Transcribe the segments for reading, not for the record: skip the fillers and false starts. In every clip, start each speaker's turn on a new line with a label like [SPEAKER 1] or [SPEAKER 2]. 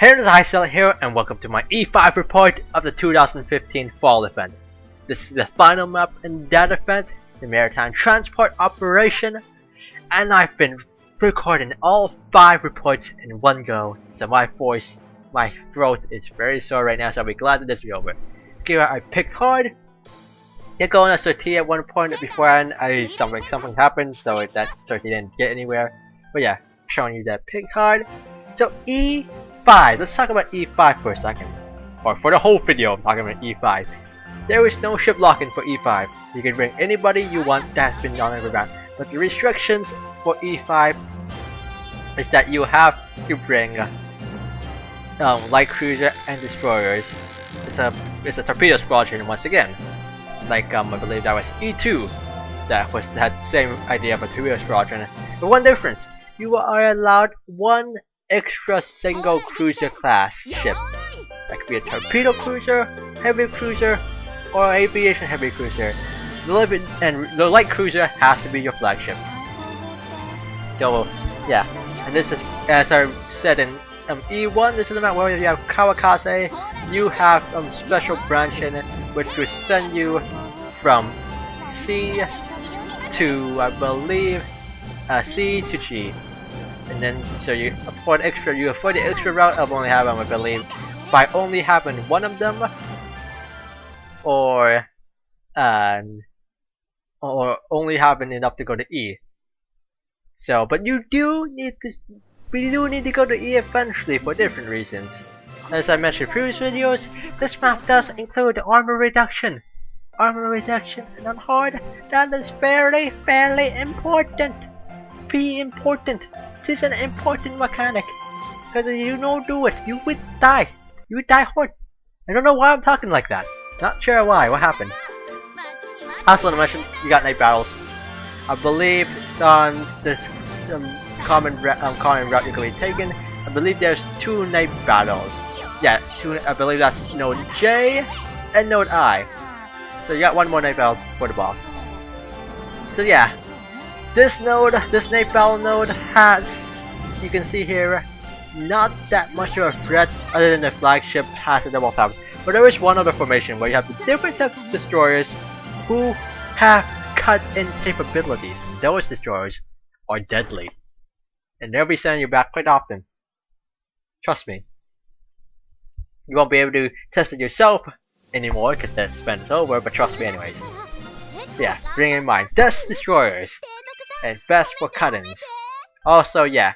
[SPEAKER 1] Hey, this is HighZealot here, and welcome to my E-5 report of the 2015 Fall event. This is the final map in that event, the Maritime Transport Operation, and I've been recording all 5 reports in one go, so my throat is very sore right now, so I'll be glad that this is over. Here I picked hard. Did go on a sortie at one point beforehand. Something happened, so that sortie didn't get anywhere. But yeah, showing you that picked hard. So E-5, let's talk about E-5 for a second. Or for the whole video, I'm talking about E-5. There is no ship lock-in for E-5. You can bring anybody you want that's been on every round. But the restrictions for E-5 is that you have to bring light cruiser and destroyers. It's a torpedo squadron once again. Like I believe that was E2. That same idea of a torpedo squadron. But one difference, you are allowed one extra single cruiser class ship. That could be a torpedo cruiser, heavy cruiser, or aviation heavy cruiser. The light cruiser has to be your flagship. So yeah, and this is, as I said in E1, this is the map where you have Kamikaze. You have special branching, which will send you from C to, I believe, C to G. And then, so you avoid the extra route of only having, I believe, by only having one of them, or only having enough to go to E. So, but we do need to go to E eventually for different reasons. As I mentioned in previous videos, this map does include armor reduction. Armor reduction, and on hard, that is fairly important. Be important. This is an important mechanic. Because if you don't do it, you would die. You would die hard. I don't know why I'm talking like that. Not sure why. What happened? Also, to mention, you got night battles. I believe it's on this common route you're going to be taking. I believe there's 2 night battles. Yeah, 2. I believe that's node J and node I. So you got 1 more night battle for the boss. So yeah. This night battle node has, you can see here, not that much of a threat other than the flagship has a double tap. But there is one other formation where you have the different types of destroyers who have cut-in capabilities. Those destroyers are deadly, and they'll be sending you back quite often. Trust me. You won't be able to test it yourself anymore because that spend is over, but trust me anyways. Yeah, bring in mind, Death Destroyers. And best for cut-ins. Also, yeah,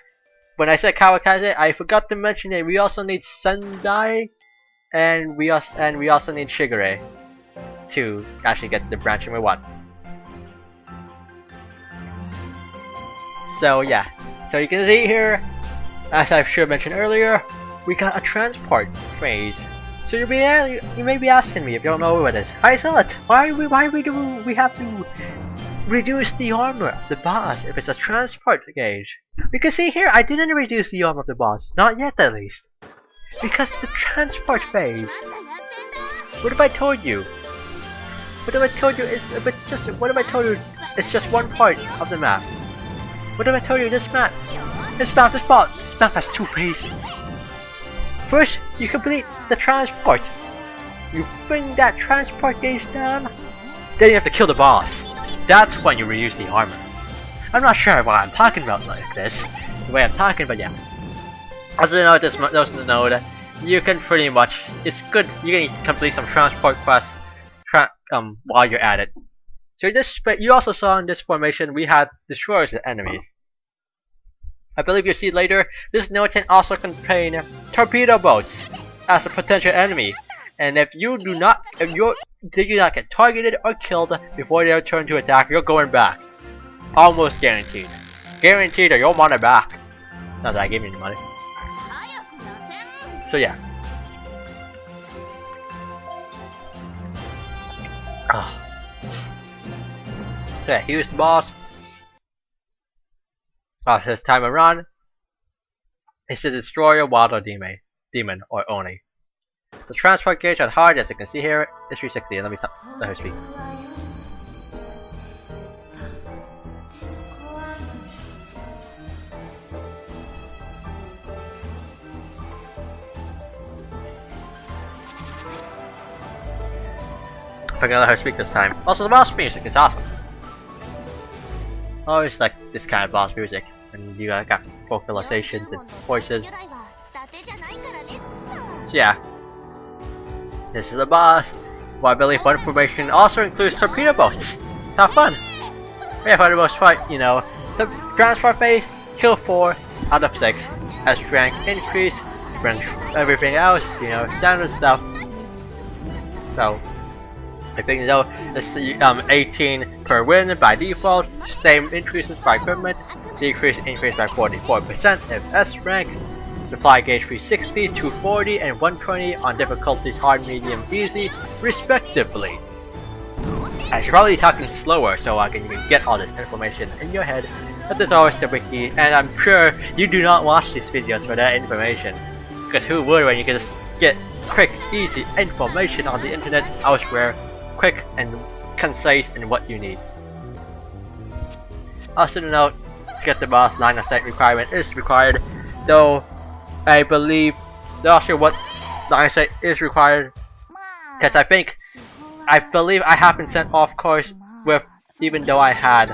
[SPEAKER 1] when I said Kamikaze, I forgot to mention that we also need Sendai, and we also need Shigure to actually get the branching we want. So yeah, so you can see here, as I should have mentioned earlier, we got a transport phase. So you may be asking me if you don't know what it is. HighZealot, why do we have to reduce the armor of the boss if it's a transport gauge? You can see here, I didn't reduce the armor of the boss, not yet at least, because the transport phase. What have I told you? What have I told you? It's just one part of the map. What have I told you? This map has 2 phases. First, you complete the transport. You bring that transport gauge down, then you have to kill the boss. That's when you reuse the armor. I'm not sure why I'm talking about like this, the way I'm talking, but yeah. As you know, this node, you can pretty much, it's good, you can complete some transport quests while you're at it. So you also saw in this formation, we had destroyers as enemies. I believe you'll see later, this node can also contain torpedo boats as a potential enemy. And if you do not get targeted or killed before they return to attack, you're going back. Almost guaranteed. Guaranteed or you'll want it back. Not that I gave you any money. So yeah. So yeah, here's the boss. It says time and run. It's a destroyer, wild or demon or Oni. The transport gauge on hard, as you can see here, is 360. Let her speak. I'm gonna let her speak this time. Also, the boss music is awesome. I always like this kind of boss music, and you got vocalizations and voices. So yeah, this is the boss. Well, I believe one information also includes torpedo boats. Have fun! Yeah, for the most part, you know, the transport phase, kill 4 out of 6. As rank increase, everything else, you know, standard stuff. So, I think though, it's 18 per win by default, same increases by equipment, decrease increase by 44% if S rank, supply gauge 360, 240, and 120 on difficulties hard, medium, easy, respectively. I should probably be talking slower so you can get all this information in your head, but there's always the wiki, and I'm sure you do not watch these videos for that information, because who would when you can just get quick, easy information on the internet elsewhere, quick and concise in what you need. Also to note, to get the boss line of sight requirement is required, though I believe, not sure what line of sight is required, because I believe I have been sent off course with, even though I had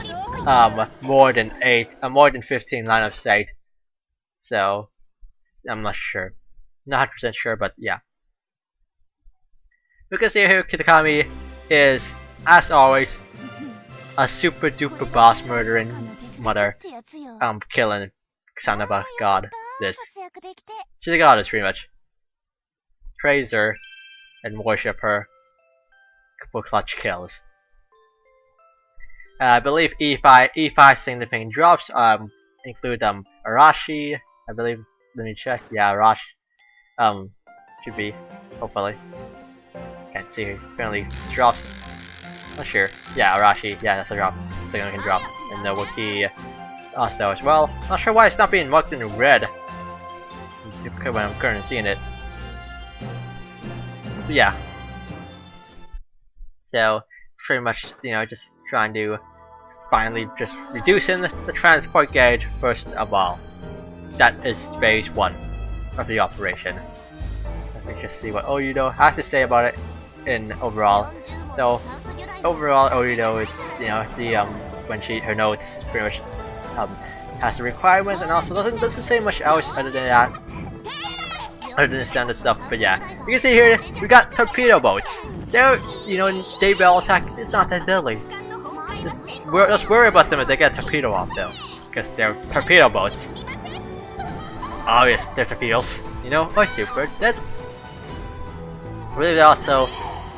[SPEAKER 1] more than 15 line of sight. So I'm not sure, not 100% sure, but yeah. You can see here Kitakami is, as always, a super duper boss murdering mother, killing son of a god. She's a goddess pretty much. Praise her and worship her for clutch kills. I believe E5 significant drops include Arashi, I believe. Let me check. Yeah, Arashi should be, hopefully. Can't see her. Apparently drops. Not sure. Yeah, Arashi. Yeah, that's a drop. Significant drop. And the wiki also as well. Not sure why it's not being marked in red when I'm currently seeing it. But yeah. So pretty much, you know, just trying to finally just reducing the transport gauge first of all. That is phase 1 of the operation. Let me just see what Oyudo has to say about it in overall. So overall, Oyudo is, you know, the when her notes pretty much has the requirements, and also doesn't say much else other than that, other than the standard stuff. But yeah, you can see here we got torpedo boats. They're, you know, daybell attack is not that deadly. Just worry about them if they get torpedo off though, because they're torpedo boats. Obvious, they're torpedoes, you know, or super dead. Really, they're also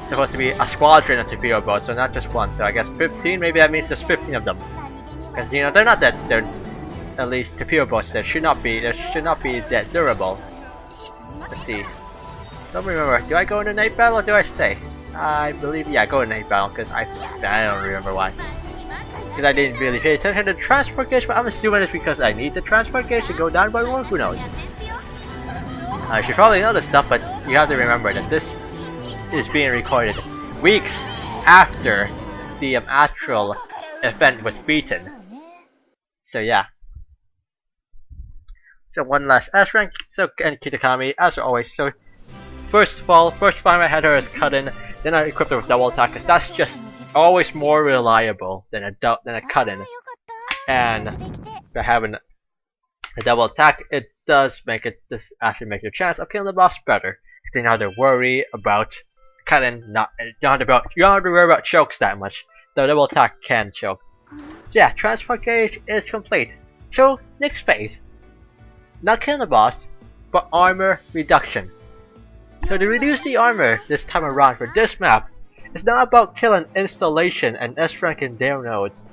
[SPEAKER 1] supposed to be a squadron of torpedo boats, so not just one. So I guess 15, maybe that means there's 15 of them. Because, you know, they're not that, they're at least torpedo boats that should not be that durable. Let's see. Don't remember, do I go into night battle or do I stay? I believe, yeah, I go into night battle, because I don't remember why. Because I didn't really pay attention to the transport gauge, but I'm assuming it's because I need the transport gauge to go down by 1, who knows. I should probably know this stuff, but you have to remember that this is being recorded weeks after the actual event was beaten. So yeah. So one last S rank, so and Kitakami as always. So first of all, first time I had her as cut-in, then I equipped her with double attack, because that's just always more reliable than a cut-in. And by having a double attack, it does make it actually make your chance of killing the boss better, because then you don't have to worry about cut-in. You don't have to worry about chokes that much. The double attack can choke. So yeah, transport gauge is complete. So next phase, not killing the boss, but armor reduction. So to reduce the armor this time around for this map, it's not about killing installation and S rank in their nodes.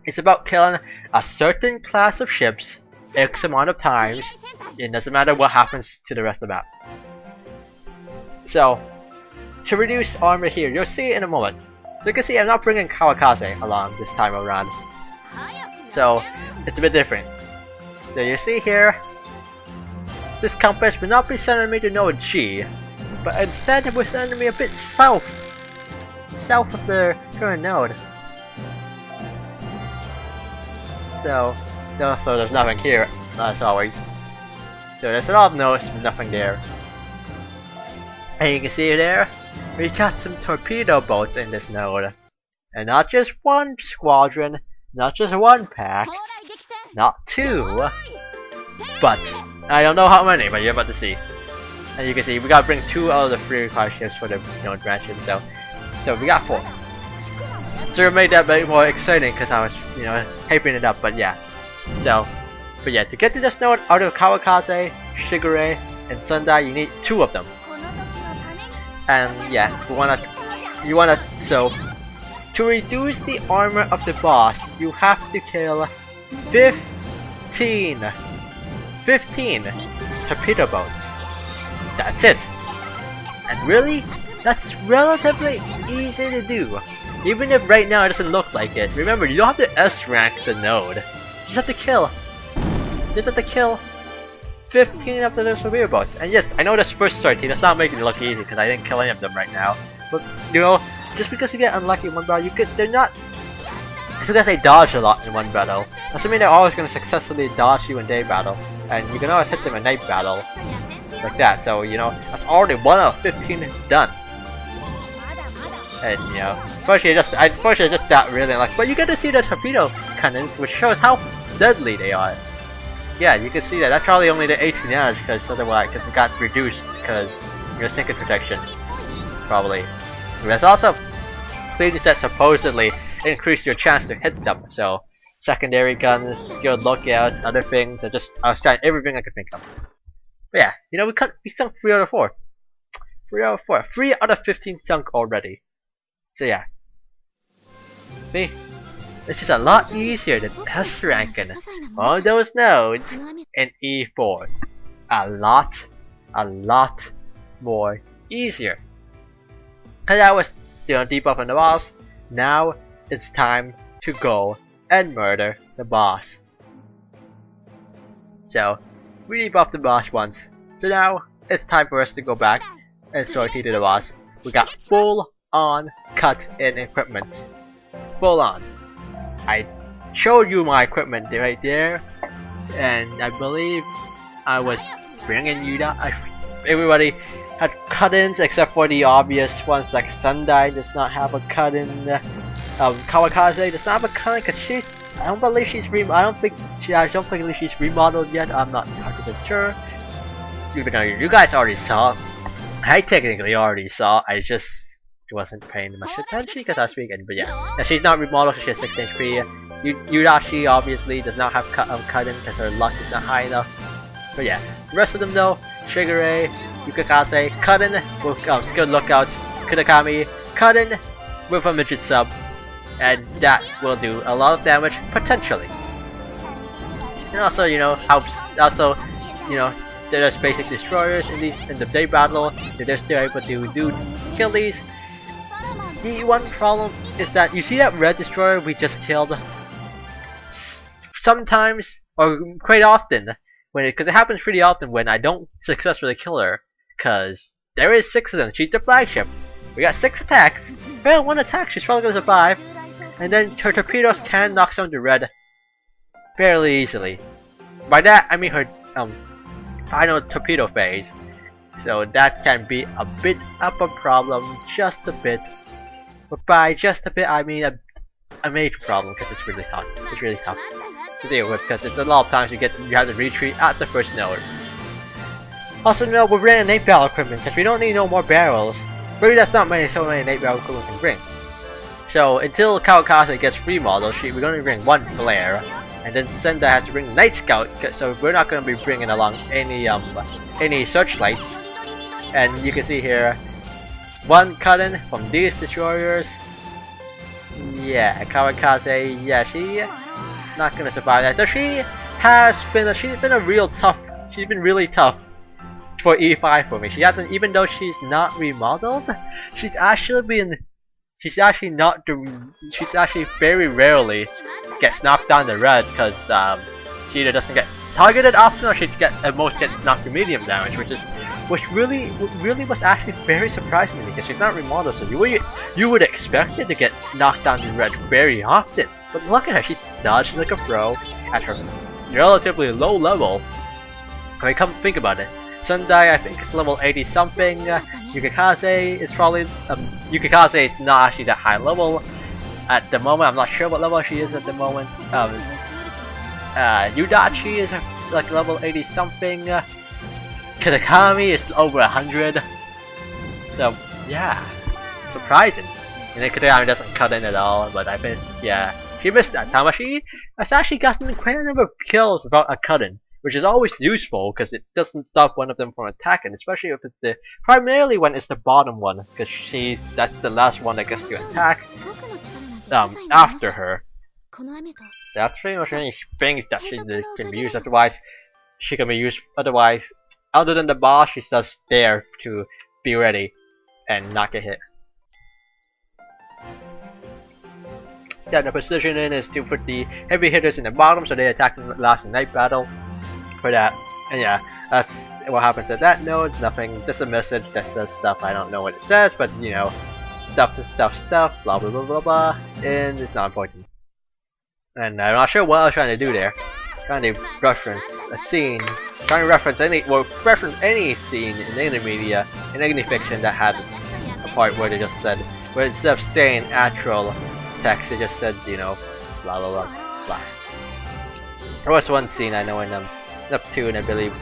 [SPEAKER 1] It's about killing a certain class of ships X amount of times. It doesn't matter what happens to the rest of the map. So to reduce armor here, you'll see it in a moment. So you can see I'm not bringing Kawakaze along this time around. So it's a bit different. So you see here, this compass will not be sending me to node G, but instead it will send me a bit south of the current node. So there's nothing here, as always. So there's a lot of nodes, but nothing there. And you can see there, we got some torpedo boats in this node. And not just one squadron, not just one pack, not two, but I don't know how many, but you're about to see. And you can see we gotta bring 2 out of the 3 required ships for the adventure. So we got 4. So it made that a bit more exciting because I was hyping it up. But yeah, but yeah, to get to this node out of Kawakaze, Shigure, and Sendai, you need 2 of them. And yeah, so to reduce the armor of the boss, you have to kill 15 torpedo boats. That's it. And really, that's relatively easy to do. Even if right now it doesn't look like it. Remember, you don't have to S rank the node. You just have to kill 15 of the torpedo boats. And yes, I know this first 13 does not make it look easy because I didn't kill any of them right now. But just because you get unlucky in one battle, they're not. It's because they dodge a lot in one battle. Doesn't mean they're always going to successfully dodge you in day battle. And you can always hit them in night battle. Like that, so that's already 1 out of 15 done. And unfortunately just that really unlucky. But you get to see the torpedo cannons, which shows how deadly they are. Yeah, you can see that. That's probably only the 18 damage because otherwise, it got reduced because sinking protection, probably. There's also things that supposedly increase your chance to hit them. So secondary guns, skilled lookouts, other things. I was trying everything I could think of. But yeah, we sunk 3 out of 4. 3 out of 4. 3 out of 15 sunk already. So yeah. See? This is a lot easier than S ranking all those nodes in E4. A lot more easier. Cause I was debuffing the boss. Now it's time to go and murder the boss. So we debuffed the boss once, so now it's time for us to go back and sortie to the boss. We got full on cut-in equipment. Full on. I showed you my equipment right there, and I believe I was bringing you that. Everybody had cut-ins except for the obvious ones like Sendai does not have a cut-in. Kawakaze does not have a cut-in because I don't believe she's remodeled yet. I'm not 100% sure. Even though you guys already saw, I technically already saw. I just wasn't paying much attention because I was speaking. But yeah, she's not remodeled. She has 16 HP. Yudashi obviously does not have cut-in because her luck is not high enough. But yeah, the rest of them though, Shigure, Yukakase, cut-in with skilled lookouts, Kutakami, cut-in with a midget sub. And that will do a lot of damage potentially. And also, helps. Also, there's basic destroyers in the day battle. They're still able to kill these. The one problem is that you see that red destroyer we just killed. Sometimes, or quite often, because it happens pretty often when I don't successfully kill her. Because there is 6 of them. She's the flagship. We got 6 attacks. Fail 1 attack. She's probably gonna survive. And then her torpedoes can knock some to red fairly easily. By that I mean her final torpedo phase. So that can be a bit of a problem, just a bit. But by just a bit I mean a major problem because it's really tough. It's really tough to deal with because it's a lot of times you have to retreat at the first node. Also we're bringing night battle equipment because we don't need no more barrels. Really that's not so many night battle equipment we can bring. So until Kawakaze gets remodeled, we're going to bring 1 flare, and then Sendai has to bring Night Scout. So we're not going to be bringing along any searchlights. And you can see here, 1 cut-in from these destroyers. Yeah, Kawakaze. Yeah, she's not going to survive that. Though she's been really tough for E5 for me. She hasn't, even though she's not remodeled, she's actually very rarely gets knocked down the red because she either doesn't get targeted often or she at most gets knocked to medium damage, which really was actually very surprising to me because she's not remodeled, so you would expect her to get knocked down to red very often. But look at her, she's dodging like a pro at her relatively low level. I mean, come think about it. Sendai I think is level 80 something, Yukikaze is probably Yukikaze is not actually that high level at the moment. I'm not sure what level she is at the moment. Yudachi is like level 80 something. Kitakami is over 100. So yeah, surprising. And then Kitakami doesn't cut in at all, but I bet yeah, she missed that. Tamashi has actually gotten quite a number of kills without a cut-in, which is always useful because it doesn't stop one of them from attacking, especially if it's primarily when it's the bottom one, because that's the last one that gets to attack after her. That's pretty much anything that she can be used. Otherwise, she can be used. Otherwise, other than the boss, she's just there to be ready and not get hit. Then the positioning is to put the heavy hitters in the bottom so they attack in the last night battle. For that, and yeah, that's what happens at that node. Nothing, just a message that says stuff. I don't know what it says, but you know, stuff, blah blah blah blah blah, and it's not important. And I'm not sure what I was trying to do there. Trying to reference a scene, trying to reference any scene in any media, in any fiction that had a part where they just said, where instead of saying actual text, they just said, you know, blah blah blah blah. There was one scene I know in Neptune, I believe.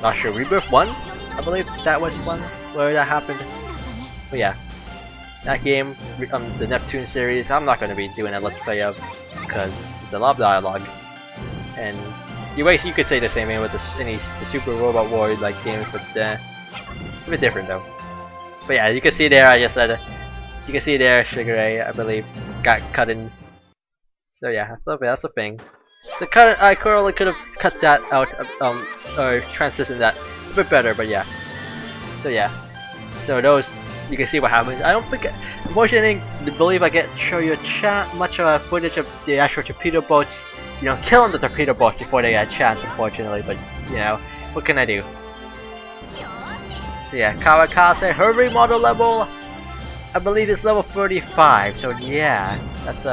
[SPEAKER 1] Not sure, Rebirth 1? I believe that was one where that happened. But yeah, that game, the Neptune series, I'm not going to be doing a let's play of because it's a lot of dialogue. And you could say the same thing with the Super Robot War like games, but a bit different though. But yeah, you can see there, I just said, you can see there, Shigure, I believe, got cut in. So yeah, that's a thing. The cut, I probably could have cut that out, or transitioned that a bit better, but yeah. So yeah, so those, you can see what happens. I don't think, unfortunately, I believe I get to show you much footage of the actual torpedo boats, you know, killing the torpedo boats before they had a chance, unfortunately, but you know, what can I do? So yeah, Kawakase, her remodel level, I believe it's level 35, so yeah, that's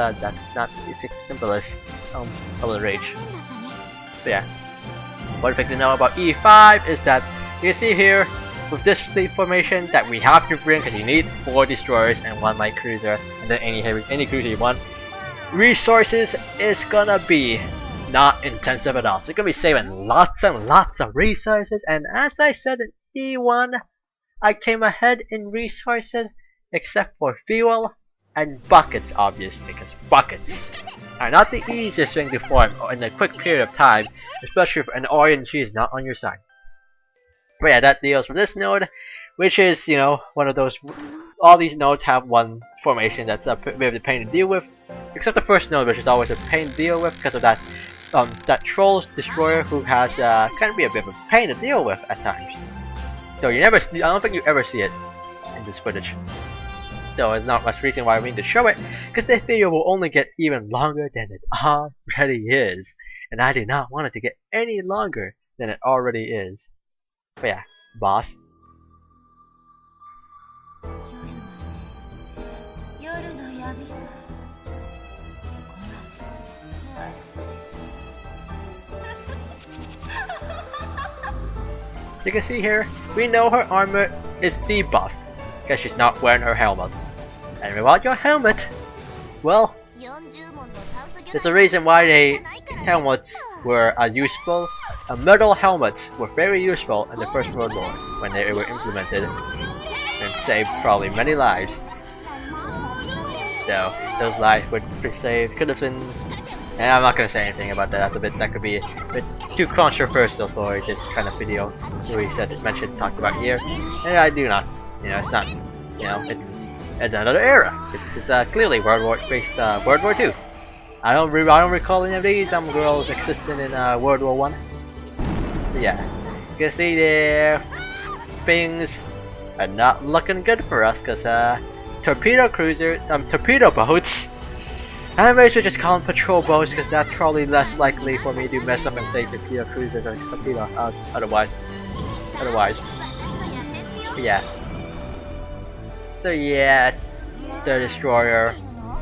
[SPEAKER 1] not the simplest of the rage. So yeah, one thing to know about E-5 is that you see here with this fleet formation that we have to bring, because you need 4 destroyers and 1 light cruiser, and then any cruiser you want. Resources is gonna be not intensive at all, so you're gonna be saving lots and lots of resources. And as I said in E1, I came ahead in resources except for fuel and buckets, obviously, because buckets are not the easiest thing to form in a quick period of time, especially if an RNG is not on your side. But yeah, that deals with this node, which is, you know, one of those, all these nodes have one formation that's a bit of a pain to deal with, except the first node, which is always a pain to deal with because of that that Trolls Destroyer who has can be a bit of a pain to deal with at times. So I don't think you ever see it in this footage. So there's not much reason why I mean to show it, because this video will only get even longer than it already is, and I do not want it to get any longer than it already is. But yeah, boss. You can see here, we know her armor is debuffed, because she's not wearing her helmet. And without your helmet, well, there's a reason why helmets were useful. Metal helmets were very useful in the First World War when they were implemented and saved probably many lives. So those lives would be saved. Could have been. And I'm not gonna say anything about that. That could be a bit too controversial for this kind of video. We mentioned, talked about here, and I do not. You know, it's not. You know, it's another era. It's clearly World War II. I don't recall any of these girls existing in World War I. But yeah, you can see there, things are not looking good for us because torpedo boats. I may as well just call them patrol boats because that's probably less likely for me to mess up and say torpedo cruisers or torpedo otherwise. But yeah. So yeah, the destroyer,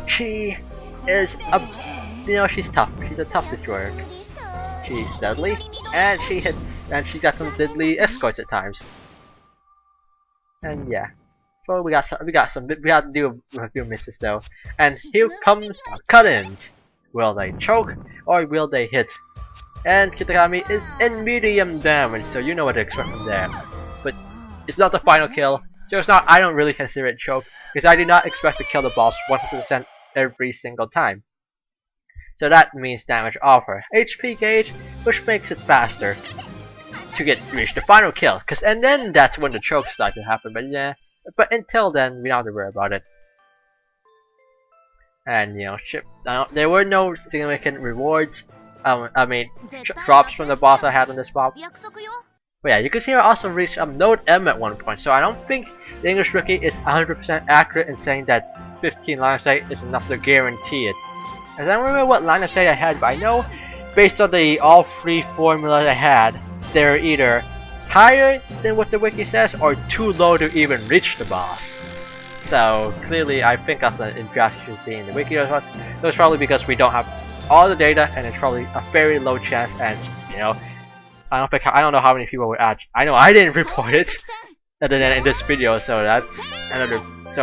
[SPEAKER 1] she is she's tough. She's a tough destroyer. She's deadly, and she hits, and she's got some deadly escorts at times. And yeah. So we have to do a few misses though. And here comes our cut-ins. Will they choke or will they hit? And Kitakami is in medium damage, so you know what to expect from there. But it's not the final kill, so it's not. I don't really consider it choke because I do not expect to kill the boss 100% every single time. So that means damage off her HP gauge, which makes it faster to reach the final kill. And then that's when the chokes start to happen. But yeah, but until then, we don't have to worry about it. And you know, there were no significant rewards. I mean, drops from the boss I had on this mob. But yeah, you can see I also reached Node M at one point. So I don't think the English Wiki is 100% accurate in saying that 15 line of sight is enough to guarantee it. As I don't remember what line of sight I had, but I know based on the all three formulas I had, they're either higher than what the wiki says or too low to even reach the boss. So clearly I think that's an inaccuracy in the wiki. That's probably because we don't have all the data and it's probably a very low chance, and you know, I don't know how many people would add. I know I didn't report it other than in this video, so that's another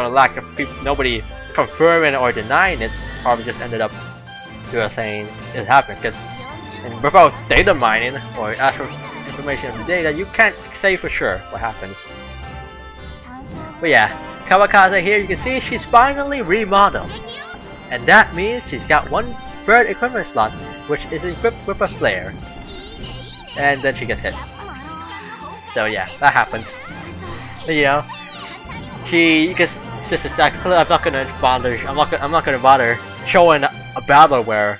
[SPEAKER 1] lack of people, nobody confirming or denying it, probably just ended up saying it happens, because without data mining or actual information of the data, you can't say for sure what happens. But yeah, Kawakaze here, you can see she's finally remodeled, and that means she's got one third equipment slot, which is equipped with a flare, and then she gets hit. So yeah, that happens. But, you know, I'm not gonna bother showing a battle where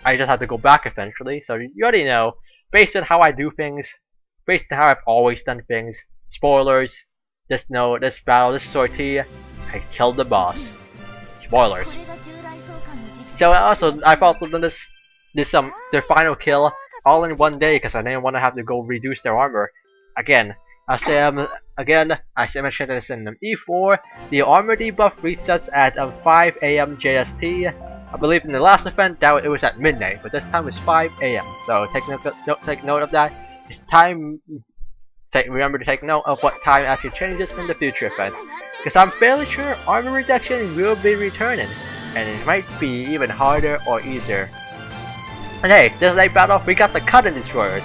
[SPEAKER 1] I just have to go back eventually. So you already know, based on how I do things, based on how I've always done things. Spoilers. This battle, this sortie, I killed the boss. Spoilers. So I've also done their final kill all in one day because I didn't want to have to go reduce their armor. Again, as I mentioned this in E4, the armor debuff resets at 5 AM JST. I believe in the last event it was at midnight, but this time it's 5 AM. So take note of that. It's time. Remember to take note of what time actually changes in the future event, because I'm fairly sure armor reduction will be returning, and it might be even harder or easier. And hey, this late battle, we got the cut-in destroyers.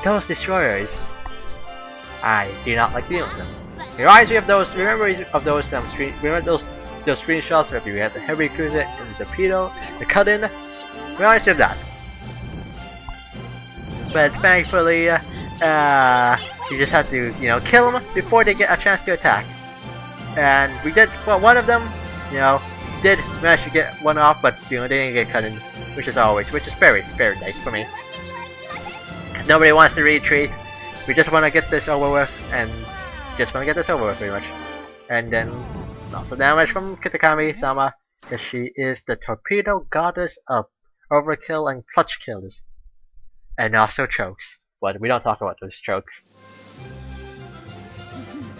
[SPEAKER 1] Those destroyers, I do not like dealing with them. Reminds me of those. Remember those screenshots where we had the heavy cruiser and the torpedo, the cut-in. Reminds me of that. But thankfully, you just have to, kill them before they get a chance to attack. And we did. Well, one of them, did manage to get one off, but they didn't get cut in, which is very, very nice for me. Nobody wants to retreat. We just want to get this over with, and pretty much. And then also damage from Kitakami-sama, because she is the torpedo goddess of overkill and clutch kills, and also chokes. But we don't talk about those chokes,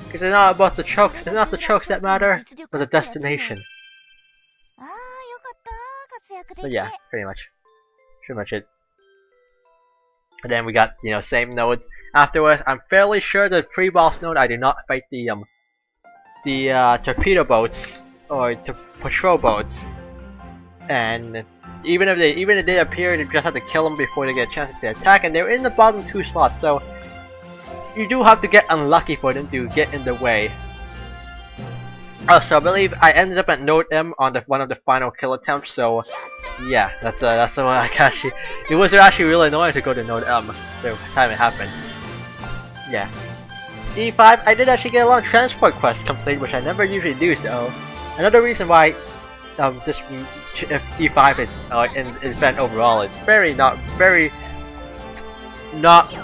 [SPEAKER 1] because it's not about the chokes. It's not the chokes that matter, but the destination. But yeah, pretty much it. And then we got same nodes afterwards. I'm fairly sure the pre-boss node I did not fight the torpedo boats or patrol boats, and even if they appear, you just have to kill them before they get a chance to attack, and they're in the bottom 2 slots, so you do have to get unlucky for them to get in the way. Also, I believe I ended up at Node M on one of the final kill attempts, so yeah, that's why it was actually really annoying to go to Node M the time it happened. Yeah. E-5, I did actually get a lot of transport quests complete, which I never usually do, so another reason why this E5 is in event overall is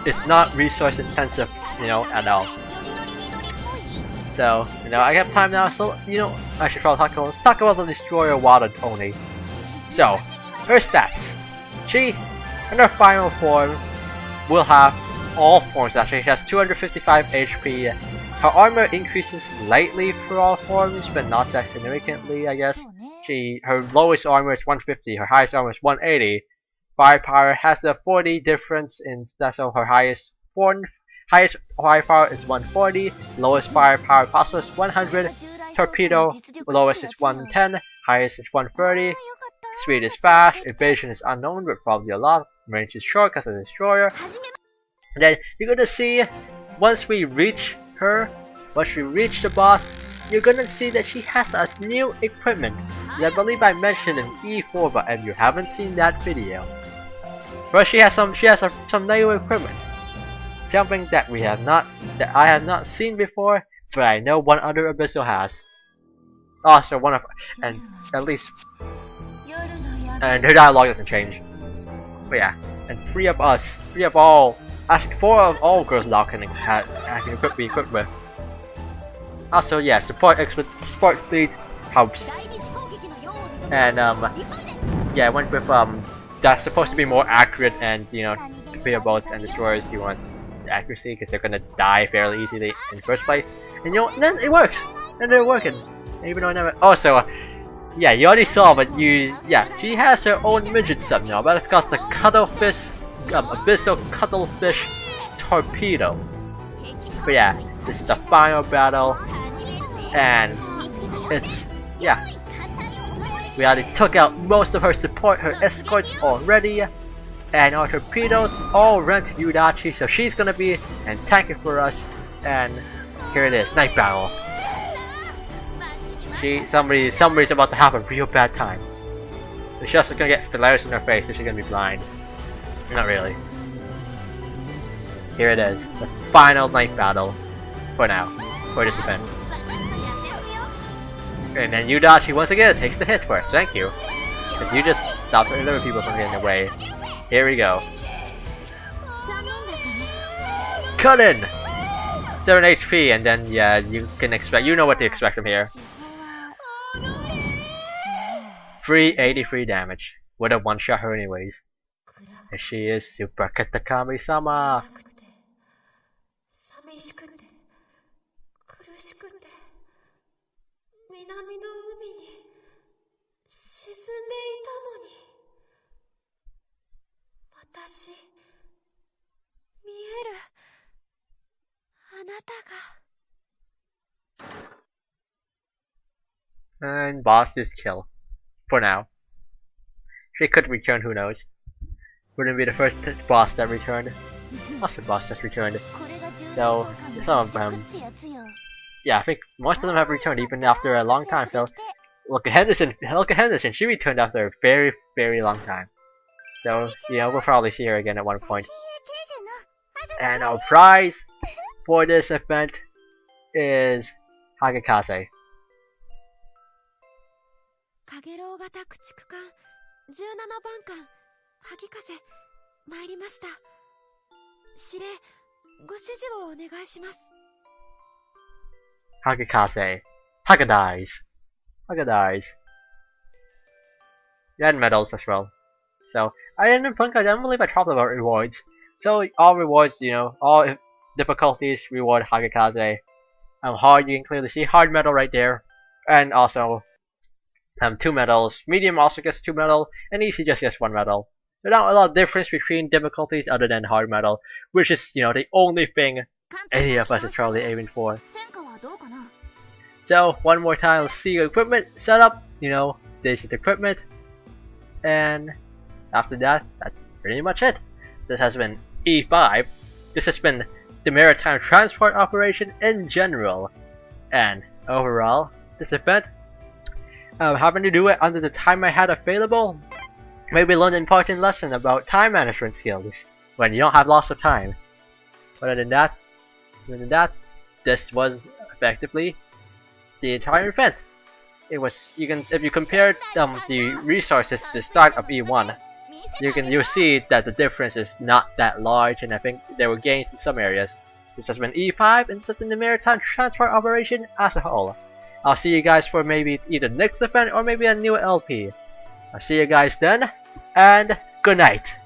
[SPEAKER 1] it's not resource intensive, at all. So, I got time now, so, I should probably talk about the Destroyer Wada only. So, her stats. She, in her final form, will have all forms actually. She has 255 HP. Her armor increases slightly for all forms, but not that significantly, I guess. Her lowest armor is 150, her highest armor is 180. Firepower has the 40 difference in stats, so her Highest firepower is 140, lowest firepower possible is 100, torpedo lowest is 110, highest is 130, speed is fast, evasion is unknown but probably a lot, range is short because of the destroyer. And then you're gonna see, once we reach the boss, you're gonna see that she has a new equipment that I believe I mentioned in E4, but if you haven't seen that video. Well, she has some new equipment. Something that I have not seen before, but I know one other abyssal has. Also and her dialogue doesn't change. But yeah, and 4 of all girls now can be equipped with. Also, yeah, support fleet helps. And yeah, I went with that's supposed to be more accurate, and torpedo boats and destroyers you want accuracy because they're gonna die fairly easily in the first place. And then it works, and they're working. Even though I never. Also, yeah, you already saw, but she has her own midget sub now, but it's called the Cuttlefish, Abyssal Cuttlefish Torpedo. But yeah, this is the final battle, and we already took out most of her support, her escorts already, and our torpedoes all ran to Yudachi, so she's gonna be and tanking for us. And here it is, night battle. Somebody's about to have a real bad time. She's also gonna get flares in her face, so she's gonna be blind. Not really. Here it is, the final night battle for this event. And then Yudachi once again takes the hit first. Thank you. Because you just stopped other people from getting away. Here we go. Cut in! 7 HP, and then yeah, you know what to expect from here. 383 damage. Would have one-shot her anyways. And she is Super Katakami-sama. And boss is kill. For now. She could return, who knows. Wouldn't be the first boss that returned. What's the boss that's returned? So, some of them. Yeah, I think most of them have returned even after a long time, so look at Henderson, she returned after a very, very long time. So, we'll probably see her again at one point. And our prize for this event is Hagekase. Hagekase. Hagadize. And medals as well. So, I don't believe I talked about rewards. So, all rewards, all difficulties reward Hagekase. Hard, you can clearly see hard medal right there. And also, 2 medals. Medium also gets 2 medal, and easy just gets 1 medal. There's not a lot of difference between difficulties other than hard medal, which is, the only thing any of us is probably aiming for. So, one more time, let's see your equipment setup. This is equipment. And after that, that's pretty much it. This has been E-5. This has been the Maritime Transport Operation in general. And overall, this event, having to do it under the time I had available, maybe learn an important lesson about time management skills when you don't have lots of time. Other than that, this was effectively the entire event. It was if you compare the resources to the start of E1, you'll see that the difference is not that large, and I think there were gains in some areas. This has been E5, and this has been the Maritime Transport Operation as a whole. I'll see you guys for maybe either next event or maybe a new LP. I'll see you guys then, and good night.